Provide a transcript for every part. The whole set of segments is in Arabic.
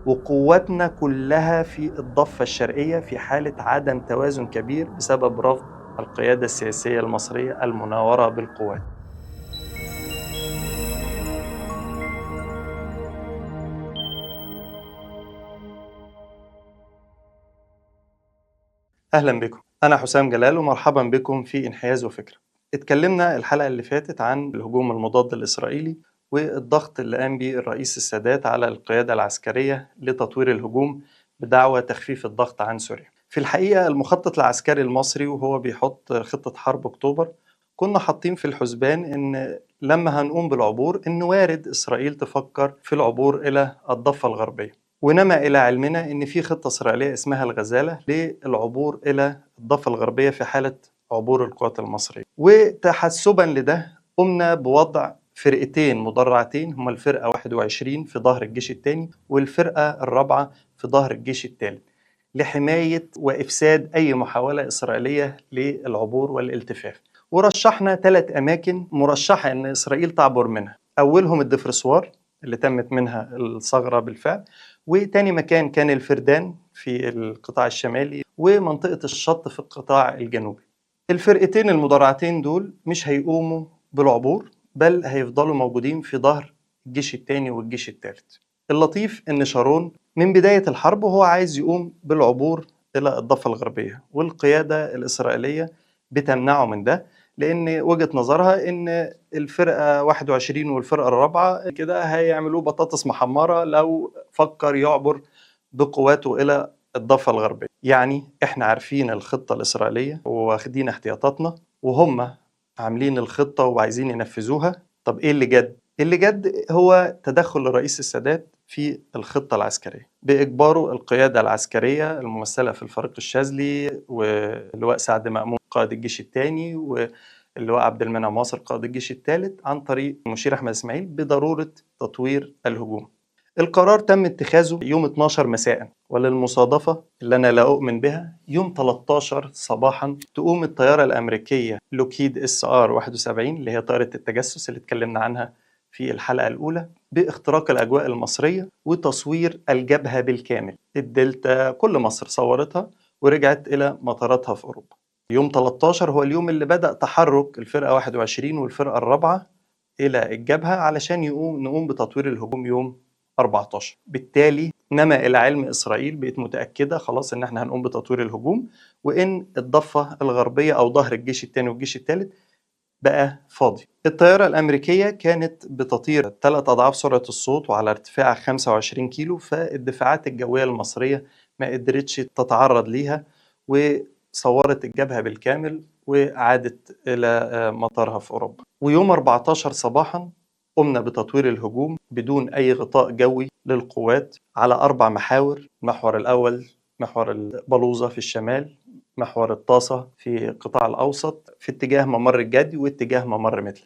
وقواتنا كلها في الضفة الشرقية في حالة عدم توازن كبير بسبب رفض القيادة السياسية المصرية المناورة بالقوات. أهلا بكم، أنا حسام جلال ومرحبا بكم في انحياز وفكرة. اتكلمنا الحلقة اللي فاتت عن الهجوم المضاد الإسرائيلي والضغط اللي قام به الرئيس السادات على القيادة العسكرية لتطوير الهجوم بدعوى تخفيف الضغط عن سوريا. في الحقيقة المخطط العسكري المصري وهو بيحط خطة حرب أكتوبر كنا حاطين في الحسبان إن لما هنقوم بالعبور إن وارد إسرائيل تفكر في العبور إلى الضفة الغربية. ونما إلى علمنا إن في خطة إسرائيلية اسمها الغزالة للعبور إلى الضفة الغربية في حالة عبور القوات المصرية. وتحسبا لده قمنا بوضع فرقتين مدرعتين، هما الفرقة 21 في ظهر الجيش الثاني والفرقة الرابعة في ظهر الجيش الثالث لحماية وإفساد أي محاولة إسرائيلية للعبور والالتفاف. ورشحنا 3 أماكن مرشحة أن إسرائيل تعبر منها، أولهم الدفرسوار اللي تمت منها الثغرة بالفعل، وتاني مكان كان الفردان في القطاع الشمالي، ومنطقة الشط في القطاع الجنوبي. الفرقتين المدرعتين دول مش هيقوموا بالعبور، بل هيفضلوا موجودين في ظهر الجيش الثاني والجيش الثالث. اللطيف إن شارون من بداية الحرب وهو عايز يقوم بالعبور إلى الضفة الغربية، والقيادة الإسرائيلية بتمنعه من ده، لأن وجهة نظرها إن الفرقة 21 والفرقة الرابعة كده هيعملوه بطاطس محمرة لو فكر يعبر بقواته إلى الضفة الغربية. يعني إحنا عارفين الخطة الإسرائيلية واخدين احتياطاتنا، وهم عاملين الخطة وعايزين ينفذوها. طب إيه اللي جد؟ اللي جد هو تدخل الرئيس السادات في الخطة العسكرية بإجباره القيادة العسكرية الممثلة في الفريق الشاذلي واللواء سعد مأمون قائد الجيش الثاني واللواء عبد المنعم واصل قائد الجيش الثالث عن طريق المشير أحمد إسماعيل بضرورة تطوير الهجوم. القرار تم اتخاذه يوم 12 مساء، وللمصادفة اللي أنا لا أؤمن بها يوم 13 صباحا تقوم الطيارة الأمريكية لوكهيد اس ار 71 اللي هي طائرة التجسس اللي اتكلمنا عنها في الحلقة الأولى باختراق الأجواء المصرية وتصوير الجبهة بالكامل. الدلتا كل مصر صورتها ورجعت إلى مطاراتها في أوروبا. يوم 13 هو اليوم اللي بدأ تحرك الفرقة 21 والفرقة الرابعة إلى الجبهة علشان نقوم بتطوير الهجوم يوم 14. بالتالي نما إلى علم إسرائيل بقت متأكدة خلاص إن احنا هنقوم بتطوير الهجوم، وإن الضفة الغربية أو ظهر الجيش الثاني والجيش الثالث بقى فاضي. الطيارة الأمريكية كانت بتطير 3 أضعاف سرعة الصوت وعلى ارتفاع 25 كيلو، فالدفاعات الجوية المصرية ما قدرتش تتعرض ليها وصورت الجبهة بالكامل وعادت إلى مطارها في أوروبا. ويوم 14 صباحا قمنا بتطوير الهجوم بدون أي غطاء جوي للقوات على 4 محاور. المحور الأول محور البلوزة في الشمال، محور الطاسة في القطاع الأوسط في اتجاه ممر الجدي واتجاه ممر متل.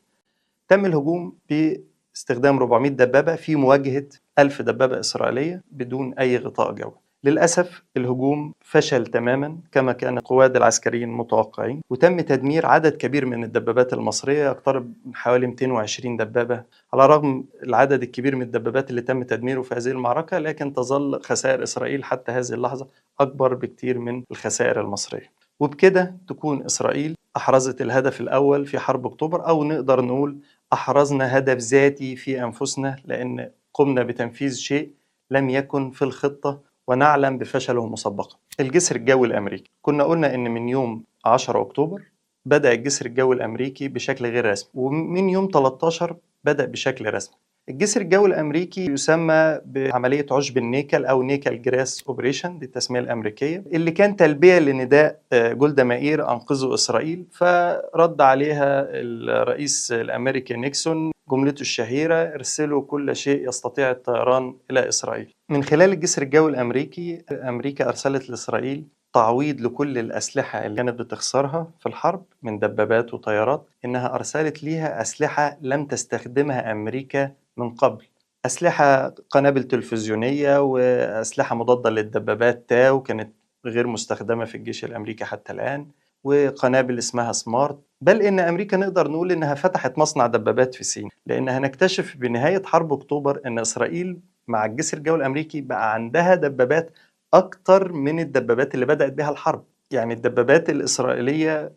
تم الهجوم باستخدام 400 دبابة في مواجهة 1000 دبابة إسرائيلية بدون أي غطاء جوي. للأسف الهجوم فشل تماما كما كان القواد العسكريين متوقعين، وتم تدمير عدد كبير من الدبابات المصرية يقترب من حوالي 220 دبابة. على الرغم العدد الكبير من الدبابات اللي تم تدميره في هذه المعركة، لكن تظل خسائر إسرائيل حتى هذه اللحظة أكبر بكتير من الخسائر المصرية. وبكده تكون إسرائيل أحرزت الهدف الأول في حرب أكتوبر، أو نقدر نقول أحرزنا هدف ذاتي في أنفسنا، لأن قمنا بتنفيذ شيء لم يكن في الخطة ونعلم بفشله مسبقا. الجسر الجوي الأمريكي، كنا قلنا إن من يوم 10 أكتوبر بدأ الجسر الجوي الأمريكي بشكل غير رسمي، ومن يوم 13 بدأ بشكل رسمي. الجسر الجوي الأمريكي يسمى بعملية عشب النيكل أو نيكل جراس أوبريشن، دي التسمية الأمريكية، اللي كان تلبية لنداء جولدا مائير أنقذوا إسرائيل، فرد عليها الرئيس الأمريكي نيكسون جملته الشهيرة: ارسلوا كل شيء يستطيع الطيران إلى إسرائيل. من خلال الجسر الجوي الأمريكي أمريكا أرسلت لإسرائيل تعويض لكل الأسلحة اللي كانت بتخسرها في الحرب من دبابات وطيارات، إنها أرسلت ليها أسلحة لم تستخدمها أمريكا من قبل، أسلحة قنابل تلفزيونية وأسلحة مضادة للدبابات تاو كانت غير مستخدمة في الجيش الأمريكي حتى الآن، وقنابل اسمها سمارت. بل إن أمريكا نقدر نقول إنها فتحت مصنع دبابات في سيناء، لأن هنكتشف بنهاية حرب أكتوبر إن إسرائيل مع الجسر الجوي الأمريكي بقى عندها دبابات أكتر من الدبابات اللي بدأت بها الحرب. يعني الدبابات الإسرائيلية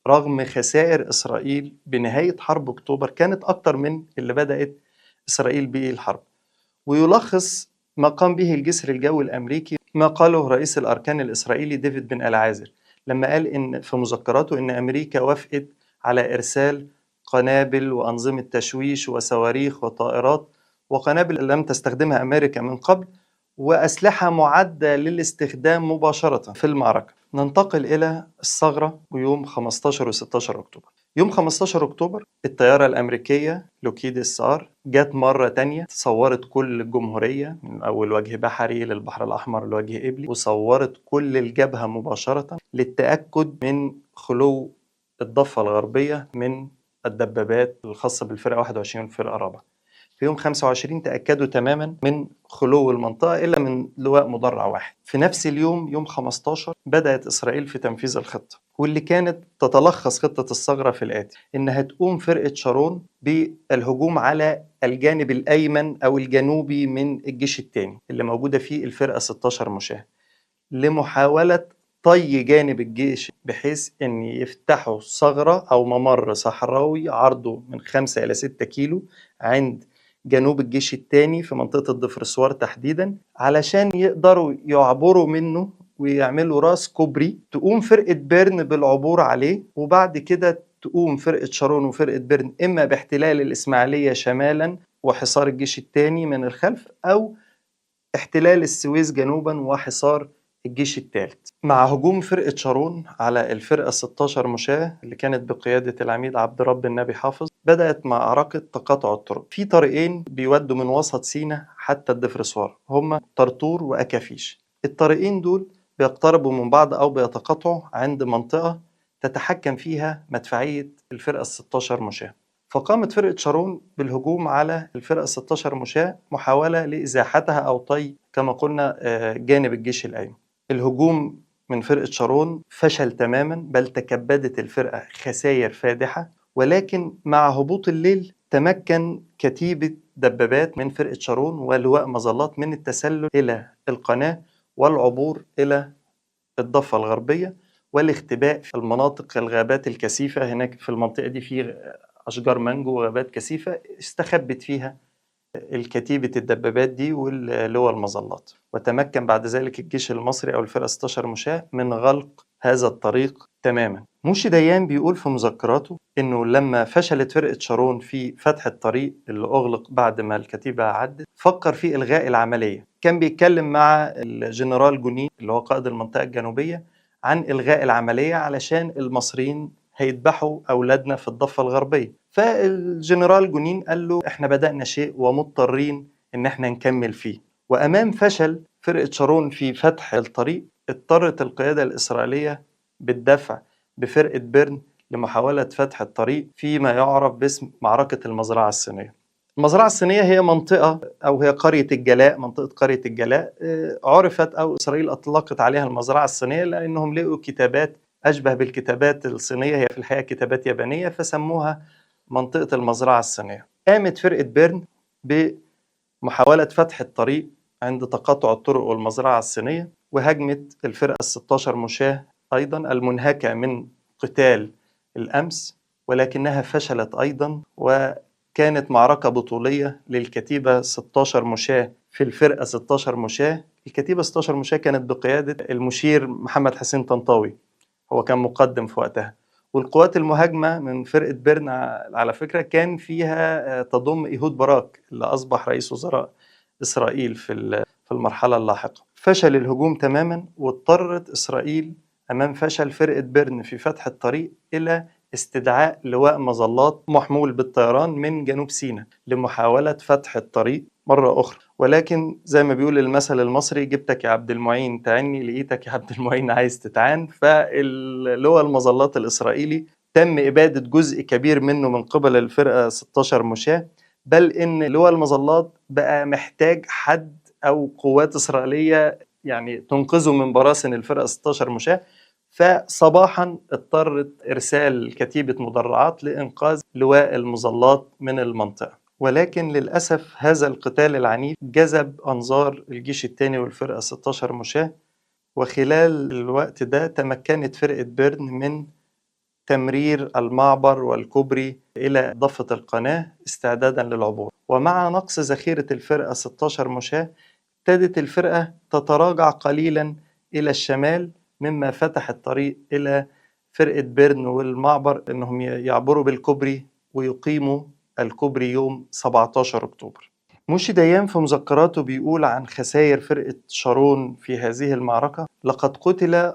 رغم خسائر إسرائيل بنهاية حرب أكتوبر كانت أكتر من اللي بدأت إسرائيل به الحرب. ويلخص ما قام به الجسر الجوي الأمريكي ما قاله رئيس الأركان الإسرائيلي ديفيد بن العازر لما قال إن في مذكراته إن أمريكا وافقت على إرسال قنابل وأنظمة تشويش وصواريخ وطائرات وقنابل لم تستخدمها أمريكا من قبل وأسلحة معدة للاستخدام مباشرة في المعركة. ننتقل إلى الثغرة ويوم 15 و 16 أكتوبر. يوم 15 أكتوبر الطيارة الأمريكية لوكيد السار جت مرة تانية صورت كل الجمهورية من أول وجه بحري للبحر الأحمر لوجه إبلي، وصورت كل الجبهة مباشرة للتأكد من خلو الضفة الغربية من الدبابات الخاصة بالفرقة 21 والفرقة الرابعة. في يوم 25 تأكدوا تماما من خلو المنطقة إلا من لواء مدرع واحد. في نفس اليوم يوم 15 بدأت إسرائيل في تنفيذ الخطة، واللي كانت تتلخص خطة الثغرة في الآتي: إنها تقوم فرقة شارون بالهجوم على الجانب الأيمن أو الجنوبي من الجيش الثاني اللي موجودة فيه الفرقة 16 مشاة، لمحاولة طي جانب الجيش بحيث أن يفتحوا ثغرة أو ممر صحراوي عرضه من 5 إلى 6 كيلو عند جنوب الجيش الثاني في منطقة الدفرسوار تحديدا، علشان يقدروا يعبروا منه ويعملوا راس كوبري تقوم فرقة بيرن بالعبور عليه، وبعد كده تقوم فرقة شارون وفرقة بيرن إما باحتلال الإسماعيلية شمالا وحصار الجيش الثاني من الخلف، أو احتلال السويس جنوبا وحصار الجيش الثالث. مع هجوم فرقة شارون على الفرقة 16 مشاة اللي كانت بقيادة العميد عبد رب النبي حافظ، بدأت معركة تقاطع الطرق. في طريقين بيودوا من وسط سيناء حتى الدفرسوار، هما طرطور وأكافيش. الطريقين دول بيقتربوا من بعض أو بيتقاطعوا عند منطقة تتحكم فيها مدفعية الفرقة 16 مشاة. فقامت فرقة شارون بالهجوم على الفرقة 16 مشاة محاولة لإزاحتها أو طي كما قلنا جانب الجيش الأيمن. الهجوم من فرقة شارون فشل تماما، بل تكبدت الفرقة خسائر فادحة، ولكن مع هبوط الليل تمكن كتيبة دبابات من فرقة شارون ولواء مظلات من التسلل إلى القناة والعبور إلى الضفة الغربية والاختباء في المناطق الغابات الكثيفة. هناك في المنطقة دي في أشجار مانجو وغابات كثيفة استخبت فيها الكتيبة الدبابات دي واللواء المظلات، وتمكن بعد ذلك الجيش المصري أو الفرقة 16 مشاة من غلق هذا الطريق تماما. موشي ديان بيقول في مذكراته إنه لما فشلت فرقة شارون في فتح الطريق اللي أغلق بعد ما الكتيبة عدت، فكر في إلغاء العملية. كان بيتكلم مع الجنرال جونين اللي هو قائد المنطقة الجنوبية عن إلغاء العملية علشان المصريين هيذبحوا أولادنا في الضفة الغربية. فالجنرال جونين قال له إحنا بدأنا شيء ومضطرين إن إحنا نكمل فيه. وأمام فشل فرقة شارون في فتح الطريق، اضطرت القيادة الإسرائيلية بالدفع بفرقة بيرن لمحاولة فتح الطريق فيما يعرف باسم معركة المزرعة الصينية. المزرعة الصينية هي منطقة أو هي قرية الجلاء، منطقة قرية الجلاء عرفت أو إسرائيل أطلقت عليها المزرعة الصينية لأنهم لقوا كتابات أشبه بالكتابات الصينية، هي في الحقيقة كتابات يابانية، فسموها منطقة المزرعة الصينية. قامت فرقة بيرن بمحاولة فتح الطريق عند تقاطع الطرق والمزرعة الصينية، وهجمت الفرقة 16 مشاة أيضا المنهكة من قتال الأمس، ولكنها فشلت أيضا، وكانت معركة بطولية للكتيبة 16 مشاة في الفرقة 16 مشاة. الكتيبة 16 مشاة كانت بقيادة المشير محمد حسين طنطاوي، هو كان مقدم في وقتها. والقوات المهاجمة من فرقة بيرن على فكرة كان فيها تضم إيهود باراك اللي أصبح رئيس وزراء إسرائيل في المرحلة اللاحقة. فشل الهجوم تماما، واضطرت إسرائيل أمام فشل فرقة بيرن في فتح الطريق إلى استدعاء لواء مظلات محمول بالطيران من جنوب سيناء لمحاولة فتح الطريق مرة أخرى. ولكن زي ما بيقول المثل المصري: جبتك يا عبد المعين تعني، لقيتك يا عبد المعين عايز تتعان. فاللواء المظلات الإسرائيلي تم إبادة جزء كبير منه من قبل الفرقة 16 مشاة، بل إن لواء المظلات بقى محتاج حد أو قوات إسرائيلية يعني تنقذه من براسن الفرقة 16 مشاة. فصباحا اضطرت إرسال كتيبة مدرعات لإنقاذ لواء المظلات من المنطقة. ولكن للأسف هذا القتال العنيف جذب أنظار الجيش الثاني والفرقة 16 مشاة، وخلال الوقت ده تمكنت فرقة بيرن من تمرير المعبر والكوبري إلى ضفة القناة استعدادا للعبور. ومع نقص ذخيرة الفرقة 16 مشاة ابتدت الفرقة تتراجع قليلا إلى الشمال، مما فتح الطريق إلى فرقة بيرن والمعبر أنهم يعبروا بالكوبري ويقيموا الكوبري يوم 17 أكتوبر. موشي ديان في مذكراته بيقول عن خسائر فرقة شارون في هذه المعركة: لقد قتل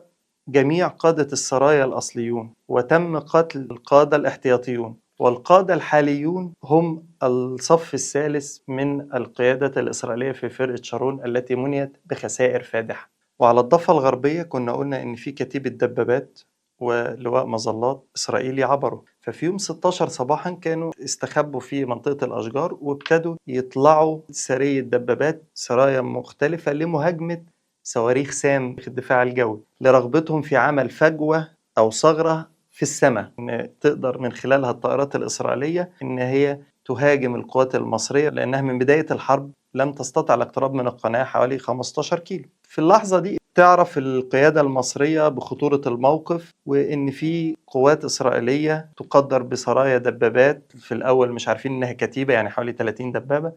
جميع قادة السرايا الأصليون، وتم قتل القادة الاحتياطيون، والقادة الحاليون هم الصف الثالث من القيادة الإسرائيلية في فرقة شارون التي منيت بخسائر فادحة. وعلى الضفة الغربية كنا قلنا إن في كتيبة دبابات ولواء مظلات إسرائيلي عبروا، ففي يوم 16 صباحا كانوا استخبوا في منطقة الأشجار وابتدوا يطلعوا سرية دبابات سرايا مختلفة لمهاجمة صواريخ سام في الدفاع الجوي، لرغبتهم في عمل فجوة أو ثغرة في السماء إن تقدر من خلالها الطائرات الإسرائيلية إن هي تهاجم القوات المصرية، لأنها من بداية الحرب لم تستطع الاقتراب من القناة حوالي 15 كيلو. في اللحظة دي تعرف القيادة المصرية بخطورة الموقف، وإن في قوات إسرائيلية تقدر بسرايا دبابات، في الأول مش عارفين إنها كتيبة يعني حوالي 30 دبابة،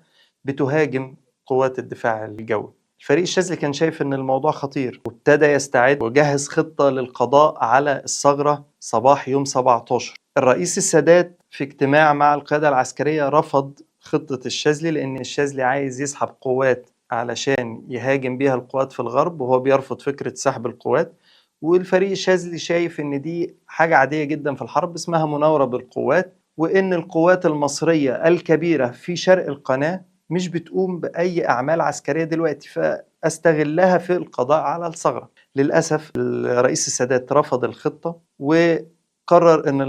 بتهاجم قوات الدفاع الجوي. الفريق الشاذلي كان شايف إن الموضوع خطير وابتدى يستعد وجهز خطة للقضاء على الثغرة صباح يوم 17. الرئيس السادات في اجتماع مع القيادة العسكرية رفض خطة الشاذلي، لأن الشاذلي عايز يسحب قوات علشان يهاجم بيها القوات في الغرب، وهو بيرفض فكرة سحب القوات. والفريق الشاذلي شايف إن دي حاجة عادية جدا في الحرب اسمها مناورة بالقوات، وإن القوات المصرية الكبيرة في شرق القناة مش بتقوم بأي أعمال عسكرية دلوقتي، فأستغلها في القضاء على الثغرة. للأسف الرئيس السادات رفض الخطة وقرر أن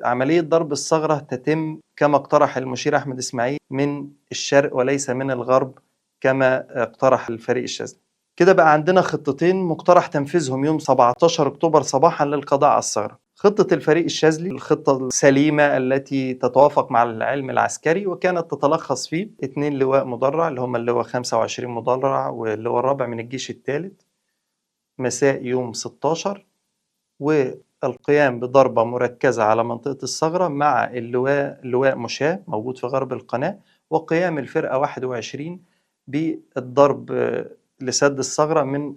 عملية ضرب الثغرة تتم كما اقترح المشير أحمد إسماعيل من الشرق وليس من الغرب كما اقترح الفريق الشاذلي. كده بقى عندنا خطتين مقترح تنفيذهم يوم 17 أكتوبر صباحا للقضاء على الثغرة. خطة الفريق الشاذلي الخطة السليمة التي تتوافق مع العلم العسكري، وكانت تتلخص في 2 لواء مدرع اللي هم اللواء 25 مدرع واللواء الرابع من الجيش الثالث مساء يوم 16، والقيام بضربة مركزة على منطقة الثغرة مع اللواء مشاة موجود في غرب القناة، وقيام الفرقة 21 بالضرب لسد الثغرة من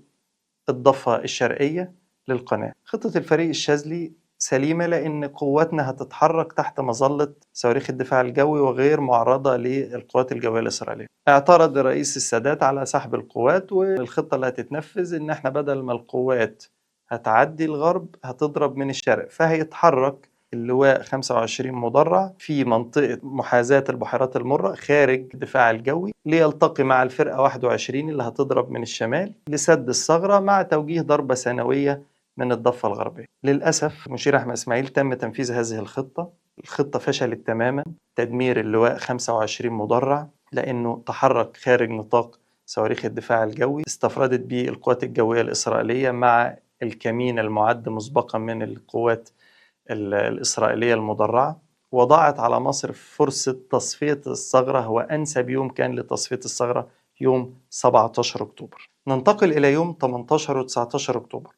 الضفة الشرقية للقناة. خطة الفريق الشاذلي سليمة لأن قواتنا هتتحرك تحت مظلة صواريخ الدفاع الجوي وغير معرضة للقوات الجوية الإسرائيلية. اعترض الرئيس السادات على سحب القوات، والخطة اللي هتتنفذ إن احنا بدل ما القوات هتعدي الغرب هتضرب من الشرق، فهيتحرك اللواء 25 مدرع في منطقة محاذاة البحيرات المرة خارج الدفاع الجوي ليلتقي مع الفرقة 21 اللي هتضرب من الشمال لسد الثغرة مع توجيه ضربة ثانوية من الضفة الغربية. للأسف مشير أحمد إسماعيل تم تنفيذ هذه الخطة فشلت تماما، تدمير اللواء 25 مدرع لأنه تحرك خارج نطاق صواريخ الدفاع الجوي استفردت به القوات الجوية الإسرائيلية مع الكمين المعد مسبقا من القوات الإسرائيلية المدرعة، وضاعت على مصر فرصة تصفية الثغرة. هو أنسب يوم كان لتصفية الثغرة يوم 17 أكتوبر. ننتقل إلى يوم 18 و 19 أكتوبر.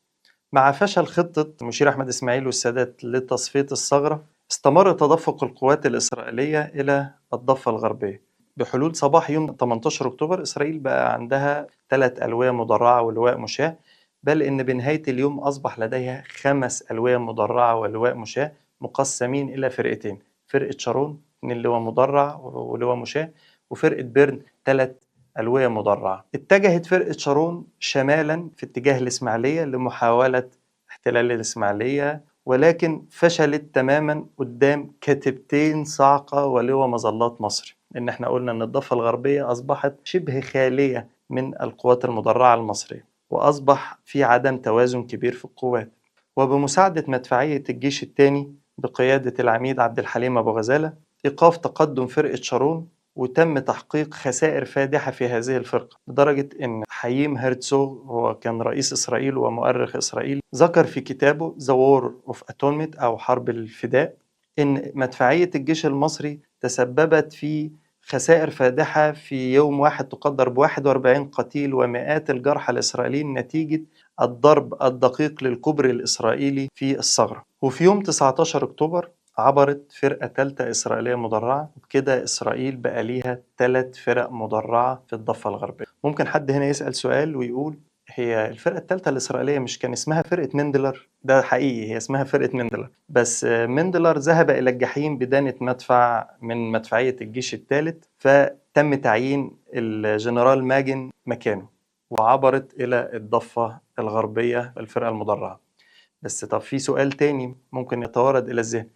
مع فشل خطة مشير أحمد إسماعيل والسادات لتصفية الثغرة، استمر تدفق القوات الإسرائيلية إلى الضفة الغربية. بحلول صباح يوم 18 أكتوبر إسرائيل بقى عندها 3 ألوية مدرعة ولواء مشاة، بل إن بنهاية اليوم أصبح لديها 5 ألوية مدرعة ولواء مشاة مقسمين إلى فرقتين: فرقة شارون 2 لواء مدرع ولواء مشاة، وفرقة بيرن 3 ألوية مدرعة. اتجهت فرقة شارون شمالا في اتجاه الإسماعيلية لمحاولة احتلال الإسماعيلية، ولكن فشلت تماما قدام كتيبتين صاعقة ولواء مظلات مصري، لأن احنا قلنا أن الضفة الغربية أصبحت شبه خالية من القوات المدرعة المصرية، وأصبح في عدم توازن كبير في القوات. وبمساعدة مدفعية الجيش الثاني بقيادة العميد عبد الحليم أبو غزالة إيقاف تقدم فرقة شارون، وتم تحقيق خسائر فادحة في هذه الفرقة، لدرجة أن حييم هرتزوغ هو كان رئيس إسرائيل ومؤرخ إسرائيلي ذكر في كتابه The War of Atonement أو حرب الفداء إن مدفعية الجيش المصري تسببت في خسائر فادحة في يوم واحد تقدر ب41 قتيل ومئات الجرحى الإسرائيليين نتيجة الضرب الدقيق للكوبري الإسرائيلي في الثغرة. وفي يوم 19 أكتوبر عبرت فرقة تالتة إسرائيلية مدرعة، وبكده إسرائيل بقى ليها 3 فرق مدرعة في الضفة الغربية. ممكن حد هنا يسأل سؤال ويقول هي الفرقة التالتة الإسرائيلية مش كان اسمها فرقة مندلر؟ ده حقيقي، هي اسمها فرقة مندلر، بس مندلر ذهب إلى الجحيم بدانة مدفع من مدفعية الجيش الثالث، فتم تعيين الجنرال ماجن مكانه، وعبرت إلى الضفة الغربية الفرقة المدرعة. بس طب في سؤال تاني ممكن يتوارد إلى الذهن،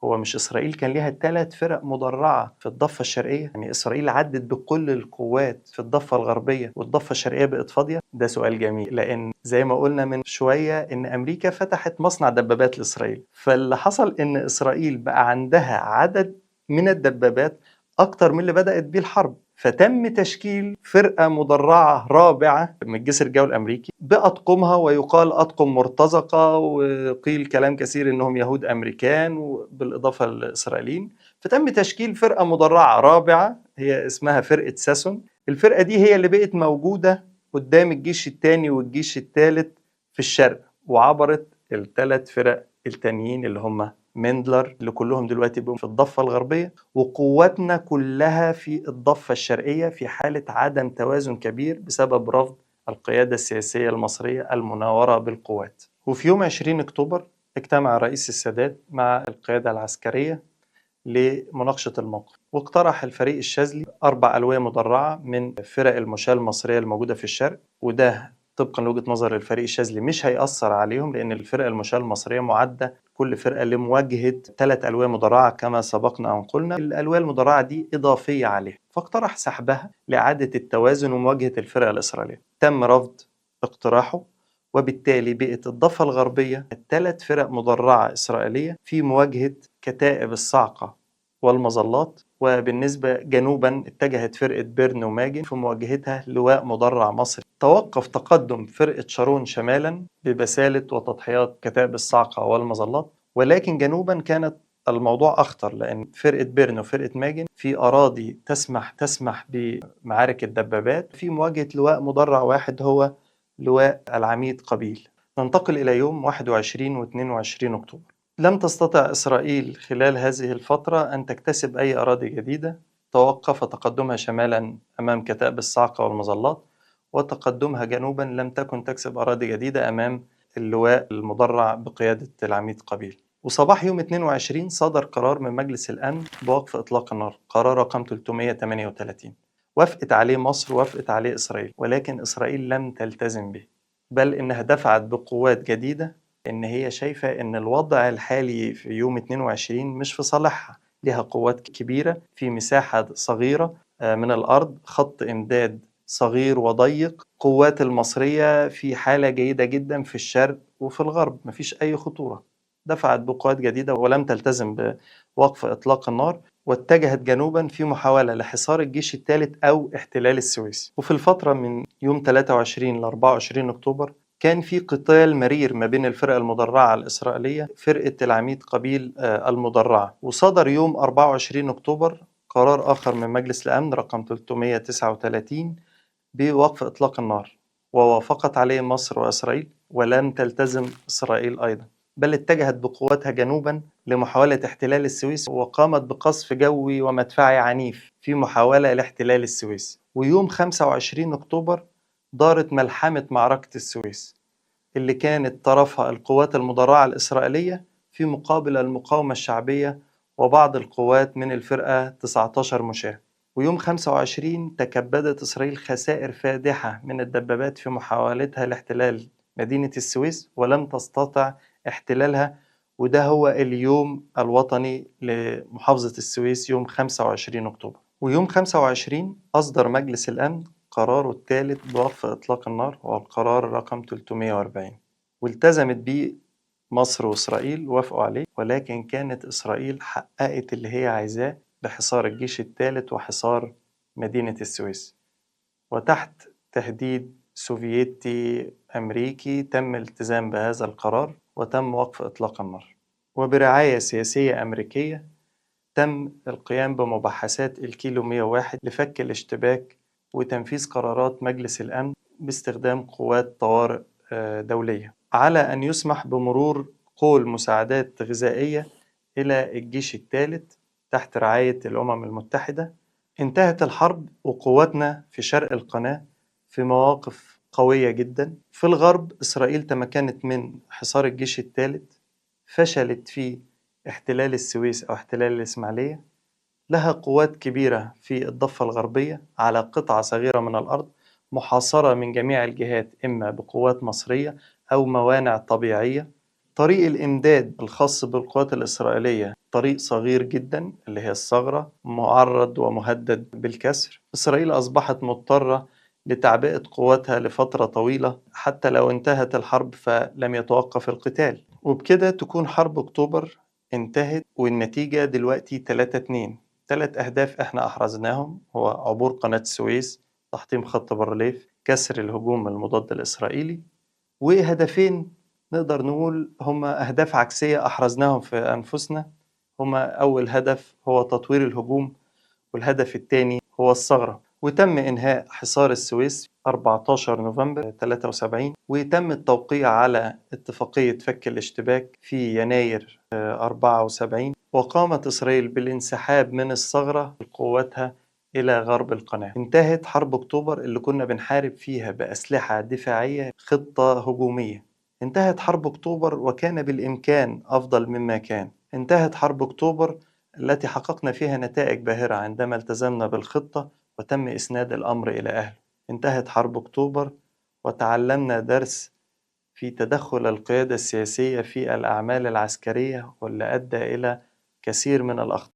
هو مش إسرائيل كان ليها 3 فرق مدرعة في الضفة الشرقية؟ يعني إسرائيل عدت بكل القوات في الضفة الغربية والضفة الشرقية بقت فاضية؟ ده سؤال جميل، لأن زي ما قلنا من شوية إن أمريكا فتحت مصنع دبابات لإسرائيل، فاللي حصل إن إسرائيل بقى عندها عدد من الدبابات أكتر من اللي بدأت بيه الحرب، فتم تشكيل فرقة مدرعة رابعة من الجسر الجوي الأمريكي بأطقمها، ويقال أطقم مرتزقة، وقيل كلام كثير إنهم يهود أمريكان بالإضافة للإسرائيليين. فتم تشكيل فرقة مدرعة رابعة هي اسمها فرقة ساسون. الفرقة دي هي اللي بقت موجودة قدام الجيش الثاني والجيش الثالث في الشرق، وعبرت ال3 فرق التانيين اللي هم مندلر اللي كلهم دلوقتي بقوا في الضفة الغربية، وقواتنا كلها في الضفة الشرقية في حالة عدم توازن كبير بسبب رفض القيادة السياسية المصرية المناورة بالقوات. وفي يوم 20 أكتوبر اجتمع رئيس السادات مع القيادة العسكرية لمناقشة الموقف، واقترح الفريق الشاذلي 4 ألوية مدرعة من فرق المشاة المصرية الموجودة في الشرق، وده طبقا لوجهة نظر الفريق الشاذلي مش هيأثر عليهم، لأن الفرق المشاة المصرية معدة كل فرقة لمواجهة 3 ألوية مدرعة كما سبقنا أن قلنا. الألوية المدرعة دي إضافية عليها، فاقترح سحبها لإعادة التوازن ومواجهة الفرق الإسرائيلية. تم رفض اقتراحه، وبالتالي بقت الضفة الغربية 3 فرق مدرعة إسرائيلية في مواجهة كتائب الصاعقة والمظلات، وبالنسبة جنوبا اتجهت فرقة بيرن وماجن في مواجهتها لواء مدرع مصري. توقف تقدم فرقة شارون شمالا ببسالة وتضحيات كتائب الصاعقة والمظلات، ولكن جنوبا كانت الموضوع أخطر، لأن فرقة بيرن وفرقة ماجن في أراضي تسمح بمعارك الدبابات في مواجهة لواء مدرع واحد هو لواء العميد قبيل. ننتقل إلى يوم 21 و 22 أكتوبر. لم تستطع إسرائيل خلال هذه الفترة أن تكتسب أي أراضي جديدة، توقف تقدمها شمالا أمام كتائب الصاعقة والمظلات، وتقدمها جنوبا لم تكن تكسب أراضي جديدة أمام اللواء المدرع بقيادة العميد قبيل. وصباح يوم 22 صدر قرار من مجلس الأمن بوقف إطلاق النار، قرار رقم 338، وافقت عليه مصر وافقت عليه إسرائيل، ولكن إسرائيل لم تلتزم به، بل إنها دفعت بقوات جديدة، إن هي شايفة إن الوضع الحالي في يوم 22 مش في صالحها. لها قوات كبيرة في مساحة صغيرة من الأرض، خط إمداد صغير وضيق، قوات المصرية في حالة جيدة جدا في الشرق وفي الغرب، مفيش أي خطورة. دفعت بقوات جديدة ولم تلتزم بوقف إطلاق النار، واتجهت جنوبا في محاولة لحصار الجيش الثالث أو احتلال السويس. وفي الفترة من يوم 23 ل 24 أكتوبر كان في قتال مرير ما بين الفرقة المدرعة الإسرائيلية فرقة العميد قبيل المدرعة. وصدر يوم 24 أكتوبر قرار آخر من مجلس الأمن رقم 339 بوقف إطلاق النار، ووافقت عليه مصر وإسرائيل، ولم تلتزم إسرائيل أيضا، بل اتجهت بقواتها جنوبا لمحاولة احتلال السويس، وقامت بقصف جوي ومدفعي عنيف في محاولة لاحتلال السويس. ويوم 25 أكتوبر دارت ملحمة معركة السويس، اللي كانت طرفها القوات المدرعة الإسرائيلية في مقابل المقاومة الشعبية وبعض القوات من الفرقة 19 مشاة. ويوم 25 تكبدت إسرائيل خسائر فادحة من الدبابات في محاولتها لاحتلال مدينة السويس، ولم تستطع احتلالها، وده هو اليوم الوطني لمحافظة السويس يوم 25 أكتوبر. ويوم 25 أصدر مجلس الأمن قراره الثالث بوقف إطلاق النار، وهو القرار رقم 340، والتزمت بيه مصر وإسرائيل وافقوا عليه، ولكن كانت إسرائيل حققت اللي هي عايزاه بحصار الجيش الثالث وحصار مدينة السويس. وتحت تهديد سوفيتي أمريكي تم الالتزام بهذا القرار وتم وقف إطلاق النار. وبرعاية سياسية أمريكية تم القيام بمباحثات الكيلو 101 لفك الاشتباك وتنفيذ قرارات مجلس الأمن باستخدام قوات طوارئ دولية، على أن يسمح بمرور قول مساعدات غذائية إلى الجيش الثالث تحت رعاية الأمم المتحدة. انتهت الحرب وقواتنا في شرق القناة في مواقف قوية جدا. في الغرب إسرائيل تمكنت من حصار الجيش الثالث، فشلت في احتلال السويس أو احتلال الإسماعيلية. لها قوات كبيرة في الضفة الغربية على قطعة صغيرة من الأرض، محاصرة من جميع الجهات إما بقوات مصرية أو موانع طبيعية. طريق الإمداد الخاص بالقوات الإسرائيلية طريق صغير جدا اللي هي الثغرة، معرض ومهدد بالكسر. إسرائيل أصبحت مضطرة لتعبئة قواتها لفترة طويلة، حتى لو انتهت الحرب فلم يتوقف القتال، وبكده تكون حرب أكتوبر انتهت. والنتيجة دلوقتي 3-2. 3 أهداف إحنا أحرزناهم: هو عبور قناة السويس، تحطيم خط بارليف، كسر الهجوم المضاد الإسرائيلي. وهدفين نقدر نقول هما أهداف عكسية أحرزناهم في أنفسنا. هما أول هدف هو تطوير الهجوم، والهدف الثاني هو الثغرة. وتم إنهاء حصار السويس 14 نوفمبر 73، وتم التوقيع على اتفاقية فك الاشتباك في يناير 74. وقامت إسرائيل بالانسحاب من الثغرة بقواتها إلى غرب القناة. انتهت حرب أكتوبر اللي كنا بنحارب فيها بأسلحة دفاعية، خطة هجومية. انتهت حرب أكتوبر وكان بالإمكان أفضل مما كان. انتهت حرب أكتوبر التي حققنا فيها نتائج باهرة عندما التزمنا بالخطة وتم إسناد الأمر إلى أهله. انتهت حرب أكتوبر وتعلمنا درس في تدخل القيادة السياسية في الأعمال العسكرية، واللي أدى إلى كثير من الأخطاء.